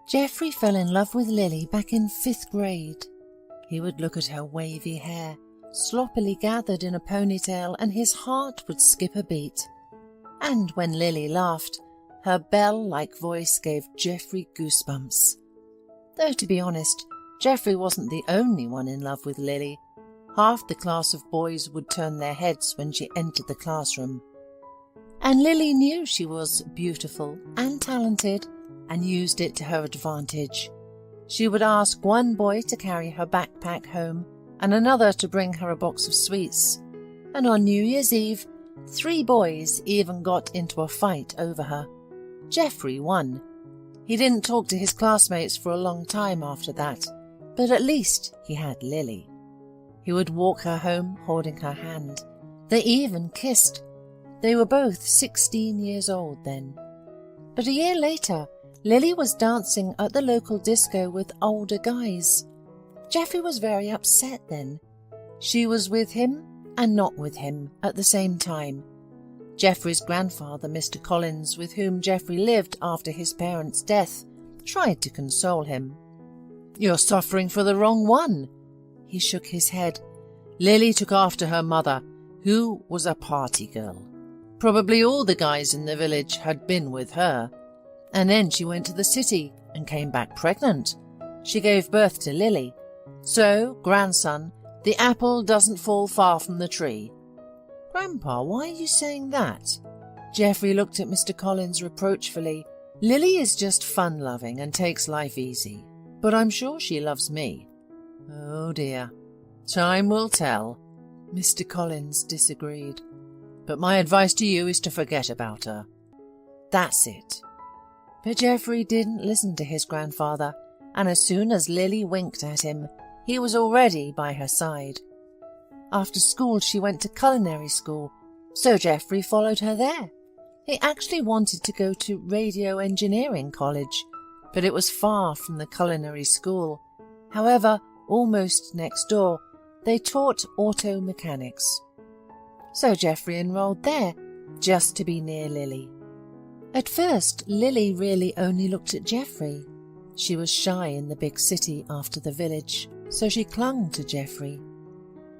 Geoffrey fell in love with Lily back in 5th grade. He would look at her wavy hair, sloppily gathered in a ponytail, and his heart would skip a beat. And when Lily laughed, her bell-like voice gave Geoffrey goosebumps. Though, to be honest, Geoffrey wasn't the only one in love with Lily. Half the class of boys would turn their heads when she entered the classroom. And Lily knew she was beautiful and talented and used it to her advantage. She would ask one boy to carry her backpack home and another to bring her a box of sweets. And on New Year's Eve, 3 boys even got into a fight over her. Geoffrey won. He didn't talk to his classmates for a long time after that, but at least he had Lily. He would walk her home holding her hand. They even kissed. They were both 16 years old then. But a year later, Lily was dancing at the local disco with older guys. Geoffrey was very upset then. She was with him and not with him at the same time. Geoffrey's grandfather, Mr. Collins, with whom Geoffrey lived after his parents' death, tried to console him. "You're suffering for the wrong one." He shook his head. "Lily took after her mother, who was a party girl. Probably all the guys in the village had been with her. And then she went to the city and came back pregnant. She gave birth to Lily. So, grandson, the apple doesn't fall far from the tree." "Grandpa, why are you saying that?" Geoffrey looked at Mr. Collins reproachfully. "Lily is just fun-loving and takes life easy, but I'm sure she loves me." "Oh dear, time will tell." Mr. Collins disagreed. "But my advice to you is to forget about her." "That's it." But Geoffrey didn't listen to his grandfather, and as soon as Lily winked at him, he was already by her side. After school she went to culinary school, so Geoffrey followed her there. He actually wanted to go to radio engineering college, but it was far from the culinary school. However, almost next door, they taught auto mechanics. So Geoffrey enrolled there, just to be near Lily. At first, Lily really only looked at Geoffrey. She was shy in the big city after the village, so she clung to Geoffrey.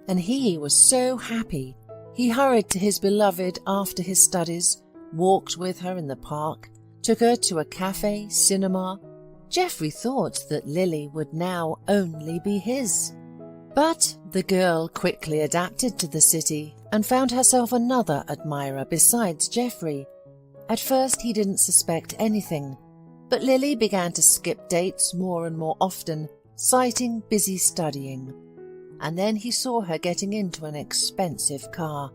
And he was so happy. He hurried to his beloved after his studies, walked with her in the park, took her to a cafe, cinema. Geoffrey thought that Lily would now only be his. But the girl quickly adapted to the city and found herself another admirer besides Geoffrey. At first he didn't suspect anything, but Lily began to skip dates more and more often, citing busy studying. And then he saw her getting into an expensive car.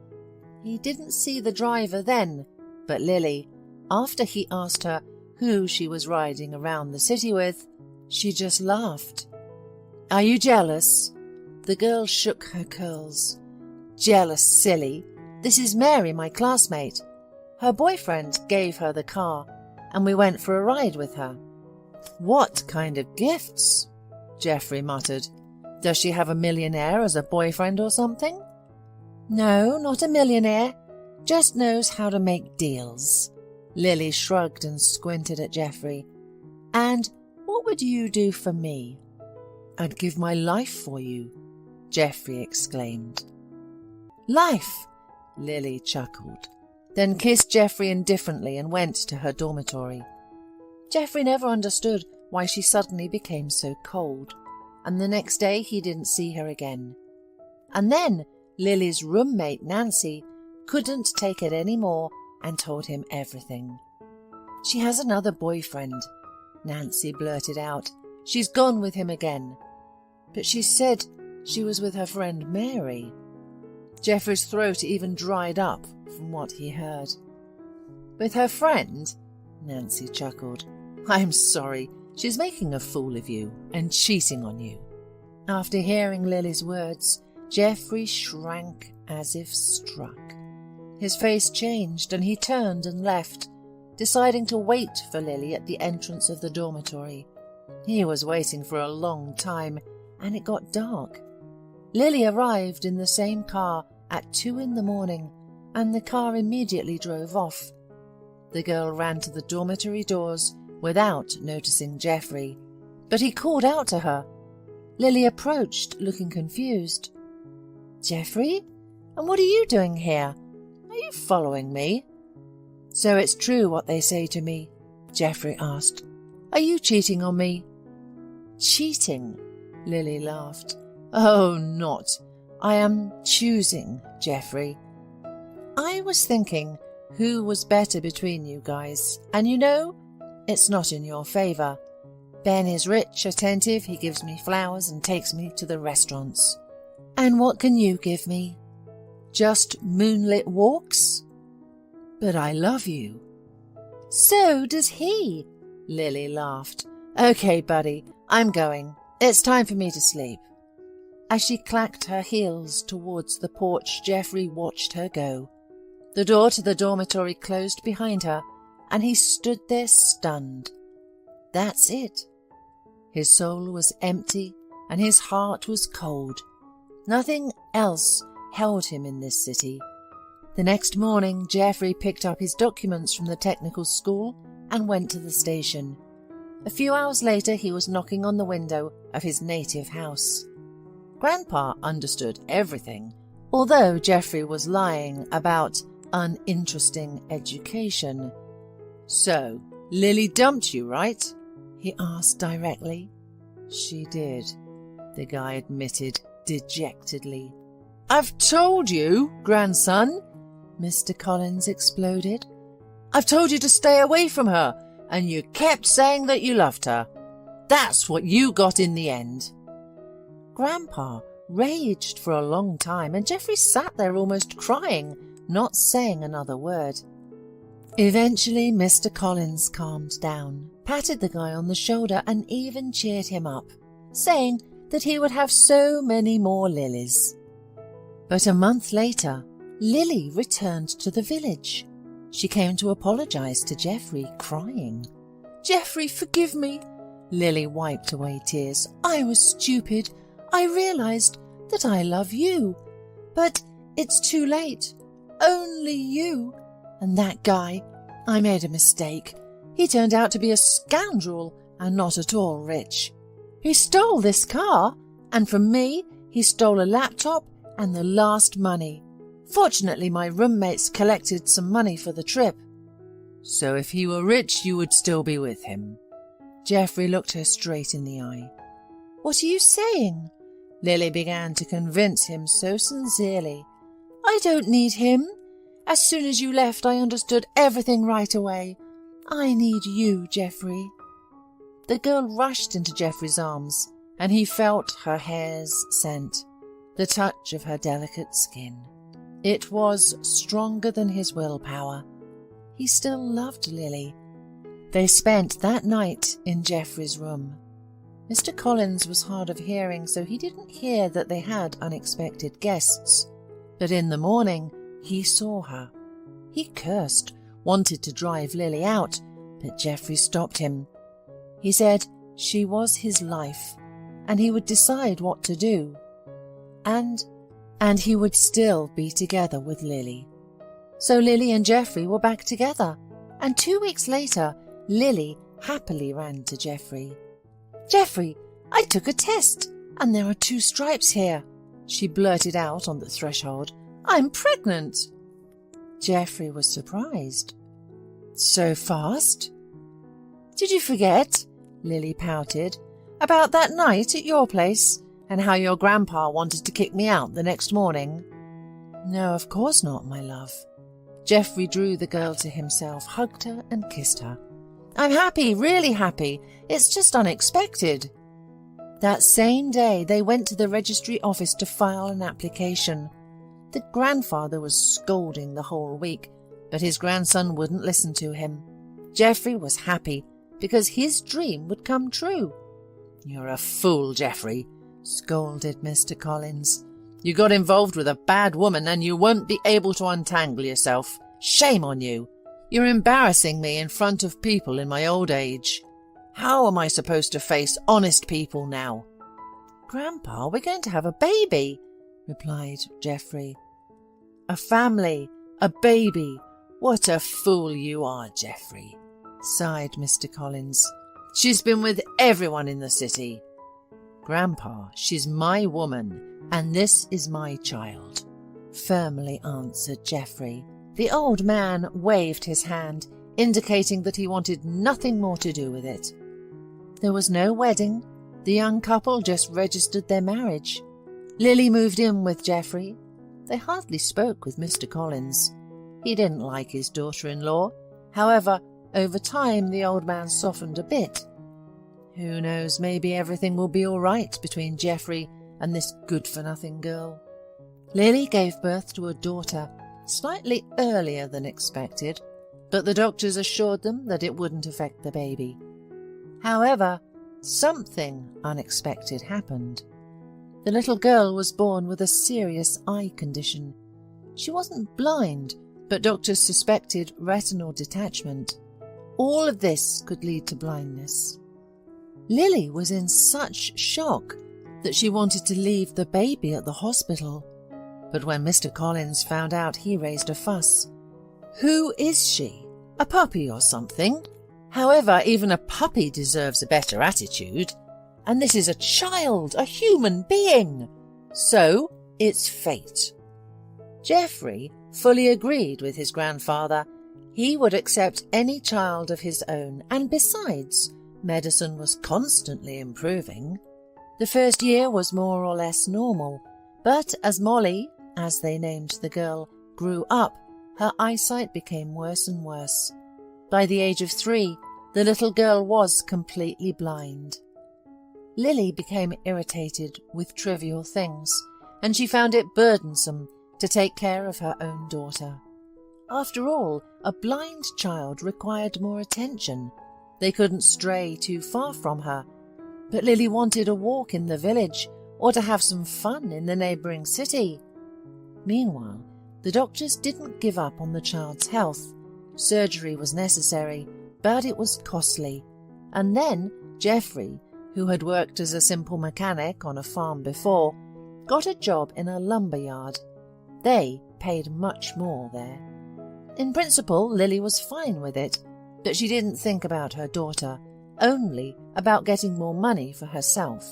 He didn't see the driver then, but Lily, after he asked her who she was riding around the city with, she just laughed. "Are you jealous?" The girl shook her curls. "Jealous, silly. This is Mary, my classmate. Her boyfriend gave her the car, and we went for a ride with her." "What kind of gifts?" Geoffrey muttered. "Does she have a millionaire as a boyfriend or something?" "No, not a millionaire. Just knows how to make deals." Lily shrugged and squinted at Geoffrey. "And what would you do for me?" "I'd give my life for you," Geoffrey exclaimed. "Life!" Lily chuckled, then kissed Geoffrey indifferently and went to her dormitory. Geoffrey never understood why she suddenly became so cold, and the next day he didn't see her again. And then Lily's roommate Nancy couldn't take it any more and told him everything. "She has another boyfriend," Nancy blurted out. "She's gone with him again." "But she said she was with her friend Mary." Geoffrey's throat even dried up from what he heard. "With her friend?" Nancy chuckled. "I'm sorry. She's making a fool of you and cheating on you." After hearing Lily's words, Geoffrey shrank as if struck. His face changed and he turned and left, deciding to wait for Lily at the entrance of the dormitory. He was waiting for a long time, and it got dark. Lily arrived in the same car at 2 a.m, and the car immediately drove off. The girl ran to the dormitory doors without noticing Geoffrey, but he called out to her. Lily approached, looking confused. "Geoffrey? And what are you doing here? Are you following me?" "So it's true what they say to me?" Geoffrey asked. "Are you cheating on me?" "Cheating?" Lily laughed. "Oh, not. I am choosing, Geoffrey. I was thinking who was better between you guys, and you know, it's not in your favour. Ben is rich, attentive, he gives me flowers and takes me to the restaurants. And what can you give me? Just moonlit walks? But I love you." "So does he," Lily laughed. "Okay, buddy, I'm going. It's time for me to sleep." As she clacked her heels towards the porch, Geoffrey watched her go. The door to the dormitory closed behind her, and he stood there stunned. That's it. His soul was empty, and his heart was cold. Nothing else held him in this city. The next morning, Geoffrey picked up his documents from the technical school and went to the station. A few hours later, he was knocking on the window of his native house. Grandpa understood everything, although Geoffrey was lying about uninteresting education. "So, Lily dumped you, right?" he asked directly. "She did," the guy admitted dejectedly. "I've told you, grandson," Mr. Collins exploded. "I've told you to stay away from her, and you kept saying that you loved her. That's what you got in the end." Grandpa raged for a long time, and Geoffrey sat there almost crying, not saying another word. Eventually, Mr. Collins calmed down, patted the guy on the shoulder, and even cheered him up, saying that he would have so many more lilies. But a month later, Lily returned to the village. She came to apologize to Geoffrey, crying. "Geoffrey, forgive me." Lily wiped away tears. "I was stupid. I realized that I love you. But it's too late. Only you. And that guy, I made a mistake. He turned out to be a scoundrel and not at all rich. He stole this car, and from me he stole a laptop and the last money. Fortunately, my roommates collected some money for the trip." "So if he were rich, you would still be with him?" Geoffrey looked her straight in the eye. "What are you saying?" Lily began to convince him so sincerely. "I don't need him. As soon as you left, I understood everything right away. I need you, Geoffrey." The girl rushed into Geoffrey's arms, and he felt her hair's scent, the touch of her delicate skin. It was stronger than his willpower. He still loved Lily. They spent that night in Geoffrey's room. Mr. Collins was hard of hearing, so he didn't hear that they had unexpected guests. But in the morning, he saw her. He cursed, wanted to drive Lily out, but Geoffrey stopped him. He said she was his life, and he would decide what to do. And he would still be together with Lily. So Lily and Geoffrey were back together, and 2 weeks later, Lily happily ran to Geoffrey. "Geoffrey, I took a test, and there are 2 stripes here," she blurted out on the threshold. "I'm pregnant." Geoffrey was surprised. "So fast?" "Did you forget," Lily pouted, "about that night at your place, and how your grandpa wanted to kick me out the next morning?" "No, of course not, my love." Geoffrey drew the girl to himself, hugged her and kissed her. "I'm happy, really happy. It's just unexpected." That same day, they went to the registry office to file an application. The grandfather was scolding the whole week, but his grandson wouldn't listen to him. Geoffrey was happy because his dream would come true. "You're a fool, Geoffrey," scolded Mr. Collins. "You got involved with a bad woman and you won't be able to untangle yourself. Shame on you. You're embarrassing me in front of people in my old age. How am I supposed to face honest people now?" "Grandpa, we're going to have a baby," replied Geoffrey. "A family, a baby. What a fool you are, Geoffrey." sighed Mr. Collins. "She's been with everyone in the city." "Grandpa, she's my woman, and this is my child," firmly answered Geoffrey. The old man waved his hand, indicating that he wanted nothing more to do with it. There was no wedding. The young couple just registered their marriage. Lily moved in with Geoffrey. They hardly spoke with Mr. Collins. He didn't like his daughter-in-law. However, over time the old man softened a bit. Who knows, maybe everything will be all right between Geoffrey and this good-for-nothing girl. Lily gave birth to a daughter, slightly earlier than expected, but the doctors assured them that it wouldn't affect the baby. However, something unexpected happened. The little girl was born with a serious eye condition. She wasn't blind, but doctors suspected retinal detachment. All of this could lead to blindness. Lily was in such shock that she wanted to leave the baby at the hospital. But when Mr. Collins found out, he raised a fuss. Who is she? A puppy or something? However, even a puppy deserves a better attitude. And this is a child, a human being. So it's fate. Geoffrey fully agreed with his grandfather. He would accept any child of his own, and besides, medicine was constantly improving. The first year was more or less normal, but as Molly, as they named the girl, grew up, her eyesight became worse and worse. By the age of 3, the little girl was completely blind. Lily became irritated with trivial things, and she found it burdensome to take care of her own daughter. After all, a blind child required more attention. They couldn't stray too far from her, but Lily wanted a walk in the village or to have some fun in the neighbouring city. Meanwhile, the doctors didn't give up on the child's health. Surgery was necessary, but it was costly. And then Geoffrey, who had worked as a simple mechanic on a farm before, got a job in a lumber yard. They paid much more there. In principle, Lily was fine with it, but she didn't think about her daughter, only about getting more money for herself.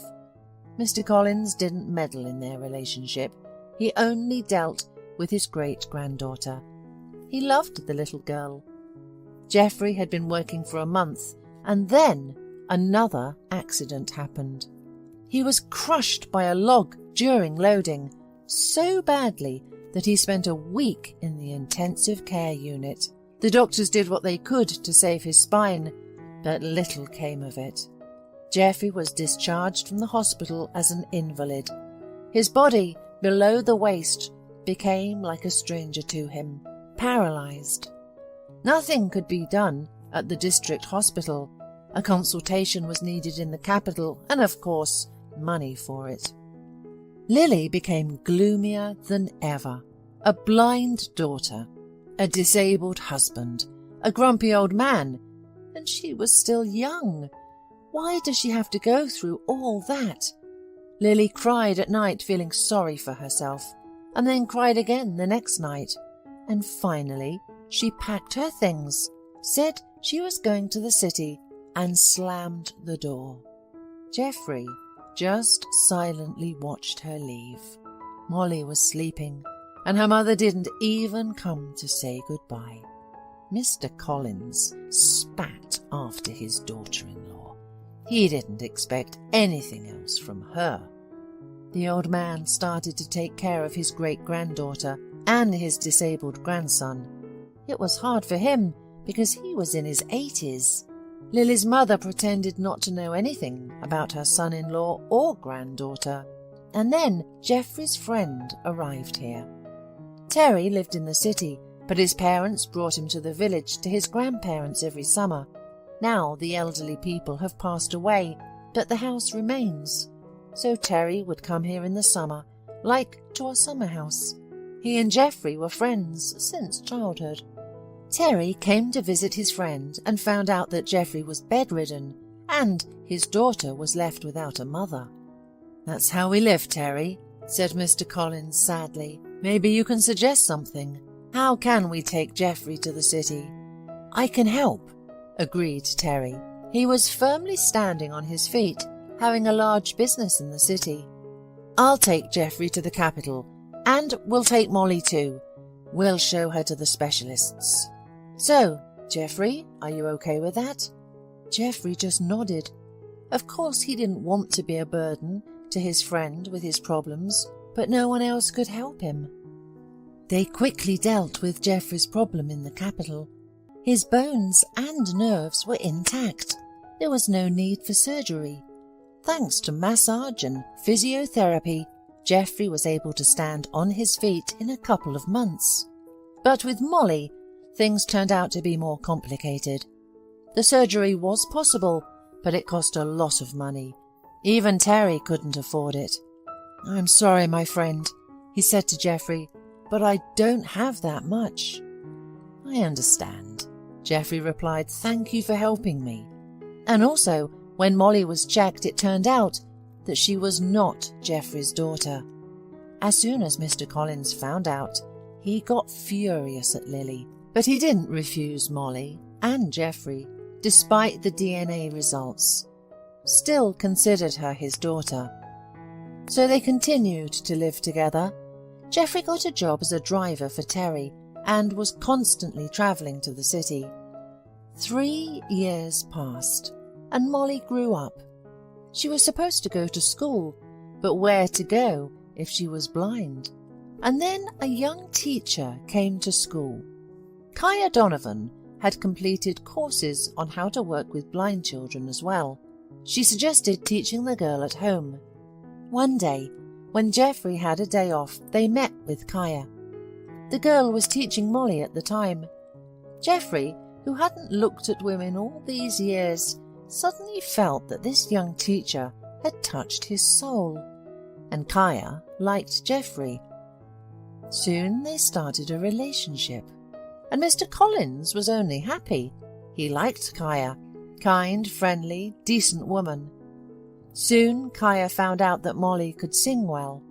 Mr. Collins didn't meddle in their relationship. He only dealt with his great-granddaughter. He loved the little girl. Geoffrey had been working for a month, and then another accident happened. He was crushed by a log during loading, so badly that he spent a week in the intensive care unit. The doctors did what they could to save his spine, but little came of it. Geoffrey was discharged from the hospital as an invalid. His body, below the waist, became like a stranger to him, paralysed. Nothing could be done at the district hospital. A consultation was needed in the capital, and of course, money for it. Lily became gloomier than ever. A blind daughter, a disabled husband, a grumpy old man, and she was still young. Why does she have to go through all that? Lily cried at night, feeling sorry for herself, and then cried again the next night. And finally, she packed her things, said she was going to the city, and slammed the door. Geoffrey just silently watched her leave. Molly was sleeping, and her mother didn't even come to say goodbye. Mr. Collins spat after his daughter-in-law. He didn't expect anything else from her. The old man started to take care of his great-granddaughter and his disabled grandson. It was hard for him because he was in his 80s. Lily's mother pretended not to know anything about her son-in-law or granddaughter. And then Geoffrey's friend arrived here. Terry lived in the city, but his parents brought him to the village to his grandparents every summer. Now the elderly people have passed away, but the house remains. So Terry would come here in the summer, like to a summer house. He and Geoffrey were friends since childhood. Terry came to visit his friend and found out that Geoffrey was bedridden and his daughter was left without a mother. "That's how we live, Terry," said Mr. Collins sadly. "Maybe you can suggest something. How can we take Geoffrey to the city?" "I can help," agreed Terry. He was firmly standing on his feet, having a large business in the city. I'll take Geoffrey to the capital, and we'll take Molly too. We'll show her to the specialists. So, Geoffrey, are you okay with that? Geoffrey just nodded. Of course he didn't want to be a burden to his friend with his problems, but no one else could help him. They quickly dealt with Geoffrey's problem in the capital. His bones and nerves were intact. There was no need for surgery. Thanks to massage and physiotherapy, Geoffrey was able to stand on his feet in a couple of months. But with Molly, things turned out to be more complicated. The surgery was possible, but it cost a lot of money. Even Terry couldn't afford it. I'm sorry, my friend, he said to Geoffrey, but I don't have that much. I understand, Geoffrey replied. Thank you for helping me. And also, when Molly was checked, it turned out that she was not Geoffrey's daughter. As soon as Mr. Collins found out, he got furious at Lily, but he didn't refuse Molly and Geoffrey, despite the DNA results. Still considered her his daughter. So they continued to live together. Geoffrey got a job as a driver for Terry and was constantly travelling to the city. 3 years passed, and Molly grew up. She was supposed to go to school, but where to go if she was blind? And then a young teacher came to school. Kaya Donovan had completed courses on how to work with blind children as well. She suggested teaching the girl at home. One day, when Geoffrey had a day off, they met with Kaya. The girl was teaching Molly at the time. Geoffrey, who hadn't looked at women all these years, suddenly felt that this young teacher had touched his soul, and Kaya liked Geoffrey. Soon they started a relationship, and Mr. Collins was only happy. He liked Kaya, kind, friendly, decent woman. Soon Kaya found out that Molly could sing well,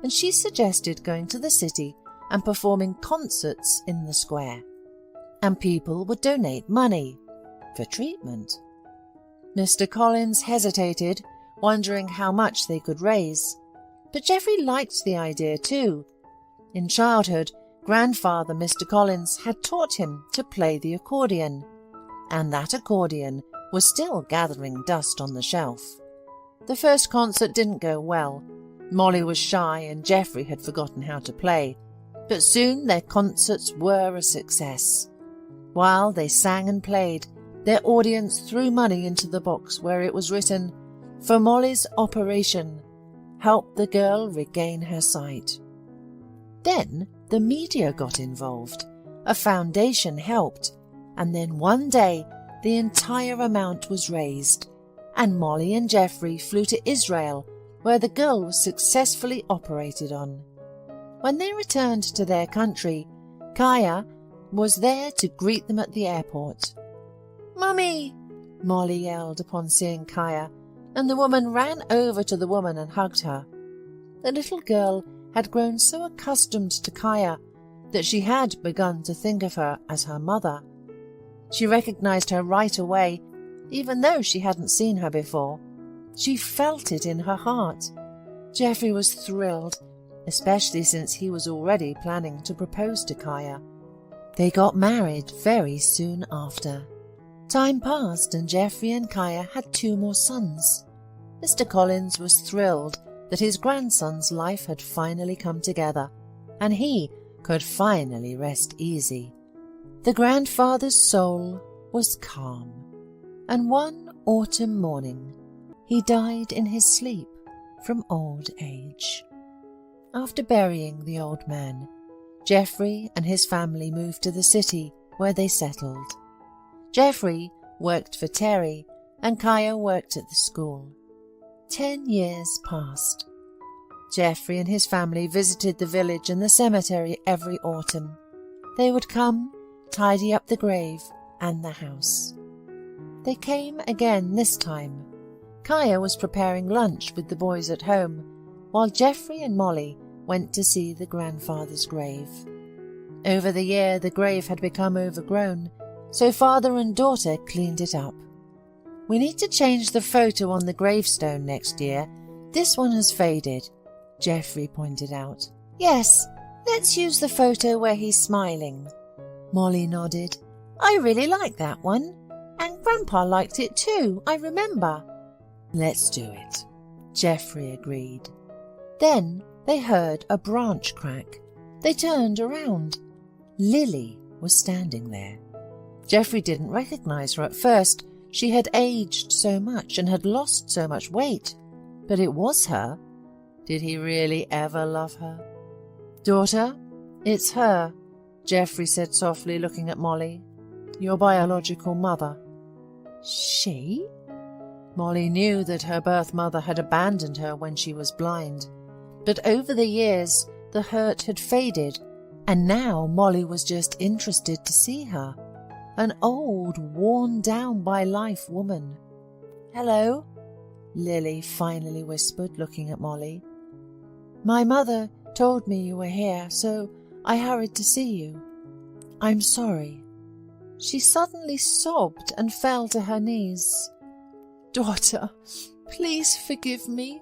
and she suggested going to the city and performing concerts in the square, and people would donate money for treatment. Mr. Collins hesitated, wondering how much they could raise. But Geoffrey liked the idea too. In childhood, grandfather Mr. Collins had taught him to play the accordion, and that accordion was still gathering dust on the shelf. The first concert didn't go well. Molly was shy and Geoffrey had forgotten how to play, but soon their concerts were a success. While they sang and played, their audience threw money into the box where it was written, "For Molly's operation. Help the girl regain her sight." Then the media got involved. A foundation helped, and then one day the entire amount was raised, and Molly and Geoffrey flew to Israel, where the girl was successfully operated on. When they returned to their country, Kaya was there to greet them at the airport. "Mummy!" Molly yelled upon seeing Kaya, and the woman ran over to the woman and hugged her. The little girl had grown so accustomed to Kaya that she had begun to think of her as her mother. She recognized her right away, even though she hadn't seen her before. She felt it in her heart. Geoffrey was thrilled, especially since he was already planning to propose to Kaya. They got married very soon after. Time passed and Geoffrey and Kaya had 2 more sons. Mr. Collins was thrilled that his grandson's life had finally come together, and he could finally rest easy. The grandfather's soul was calm, and one autumn morning he died in his sleep from old age. After burying the old man, Geoffrey and his family moved to the city where they settled. Geoffrey worked for Terry and Kaya worked at the school. 10 years passed. Geoffrey and his family visited the village and the cemetery every autumn. They would come, tidy up the grave and the house. They came again this time. Kaya was preparing lunch with the boys at home, while Geoffrey and Molly went to see the grandfather's grave. Over the year, the grave had become overgrown, so father and daughter cleaned it up. We need to change the photo on the gravestone next year. This one has faded, Geoffrey pointed out. Yes, let's use the photo where he's smiling. Molly nodded. I really like that one. And Grandpa liked it too, I remember. Let's do it, Geoffrey agreed. Then they heard a branch crack. They turned around. Lily was standing there. Geoffrey didn't recognize her at first. She had aged so much and had lost so much weight. But it was her. Did he really ever love her? Daughter, it's her, Geoffrey said softly, looking at Molly. Your biological mother. She? Molly knew that her birth mother had abandoned her when she was blind. But over the years, the hurt had faded, and now Molly was just interested to see her. An old, worn-down by life woman. Hello, Lily finally whispered, looking at Molly. My mother told me you were here, so I hurried to see you. I'm sorry. She suddenly sobbed and fell to her knees. Daughter, please forgive me.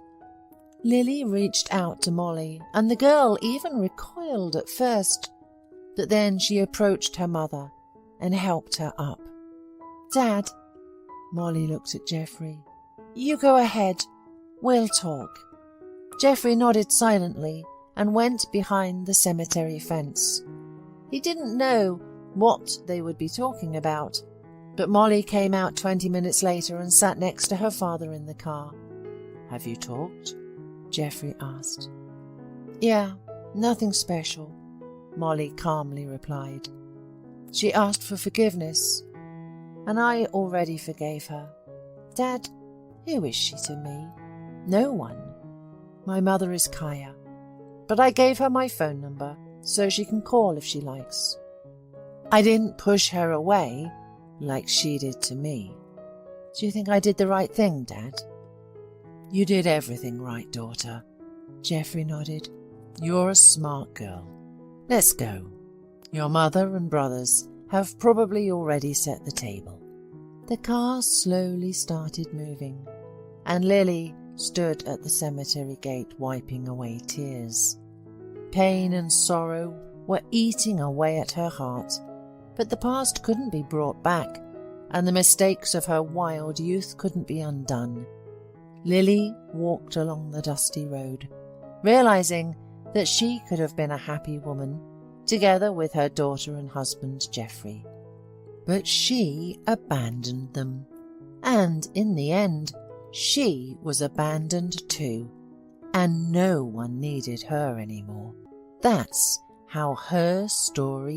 Lily reached out to Molly, and the girl even recoiled at first, but then she approached her mother and helped her up. Dad, Molly looked at Geoffrey. You go ahead. We'll talk. Geoffrey nodded silently and went behind the cemetery fence. He didn't know what they would be talking about, but Molly came out 20 minutes later and sat next to her father in the car. Have you talked? Geoffrey asked. Yeah, nothing special, Molly calmly replied. She asked for forgiveness, and I already forgave her. Dad, who is she to me? No one. My mother is Kaya, but I gave her my phone number so she can call if she likes. I didn't push her away like she did to me. Do you think I did the right thing, Dad? You did everything right, daughter. Geoffrey nodded. You're a smart girl. Let's go. Your mother and brothers have probably already set the table. The car slowly started moving, and Lily stood at the cemetery gate wiping away tears. Pain and sorrow were eating away at her heart, but the past couldn't be brought back, and the mistakes of her wild youth couldn't be undone. Lily walked along the dusty road, realizing that she could have been a happy woman, together with her daughter and husband Geoffrey. But she abandoned them, and in the end, she was abandoned too, and no one needed her anymore. That's how her story